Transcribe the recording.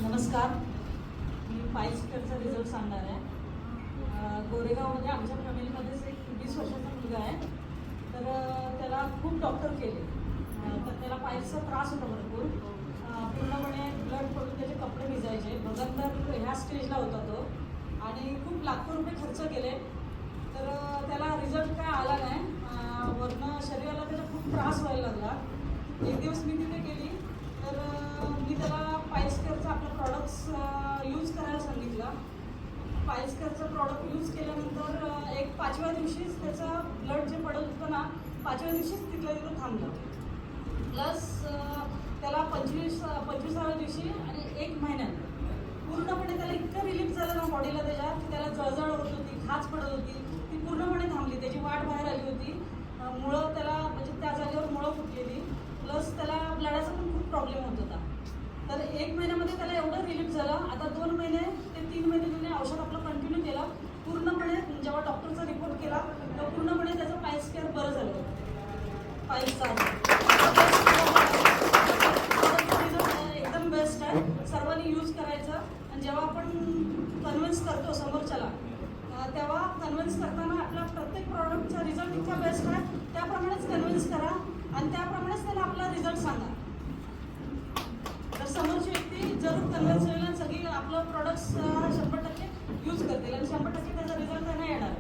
नमस्कार, मी पायसकरचा रिझल्ट सांगणार आहे. गोरेगावमध्ये आमच्या फॅमिलीमध्येच एक 20 वर्षाचा मुलगा आहे. तर त्याला खूप डॉक्टर केले, तर त्याला पायचा त्रास होता भरपूर. पूर्णपणे ब्लड पडून त्याचे कपडे भिजायचे. भगंदर ह्या स्टेजला होता तो आणि खूप लाखो रुपये खर्च केले. तर त्याला रिझल्ट काय आला नाही. वरनं शरीराला त्याचा खूप त्रास व्हायला लागला. एक दिवस मी तिथे गेली, तर मी त्याला पायसकरचं आपलं प्रॉडक्ट्स यूज करायला सांगितलं. पायसकरचं प्रॉडक्ट यूज केल्यानंतर एक 5व्या दिवशीच त्याचं ब्लड जे पडत होतं ना, 5व्या दिवशीच तिथं थांबलं. प्लस त्याला 25व्या दिवशी आणि 1 महिन्यात पूर्णपणे त्याला इतकं रिलीफ झालं ना बॉडीला त्याच्या, की त्याला जळजळ होत होती, खाज पडत होती, ती पूर्णपणे थांबली. त्याची वाट बाहेर आली होती. मुळं त्याला म्हणजे त्या जागेवर मुळं फुटलेली. प्लस त्याला ब्लडाचा पण खूप प्रॉब्लेम होत होता. तर 1 महिन्यामध्ये त्याला एवढं रिलीफ झालं. आता 2 महिने ते 3 महिने त्याने औषध आपलं कंटिन्यू केलं. पूर्णपणे जेव्हा डॉक्टरचा रिपोर्ट केला तर पूर्णपणे त्याचं पायसकेअर बरं झालं. पायसचा एकदम बेस्ट आहे. सर्वांनी यूज करायचं. आणि जेव्हा आपण कन्व्हिन्स करतो समोरच्याला, तेव्हा कन्व्हिन्स करताना आपला प्रत्येक प्रॉडक्टचा रिझल्ट इतका बेस्ट आहे, त्याप्रमाणेच कन्व्हिन्स करा आणि त्याप्रमाणेच त्याला आपला रिझल्ट सांगा. तर समोरची व्यक्ती जरूर कन्व्हिन्स होईल आणि सगळी आपलं प्रॉडक्ट्स 100% यूज करतील आणि 100% त्याचा रिझल्ट त्यांना येणार.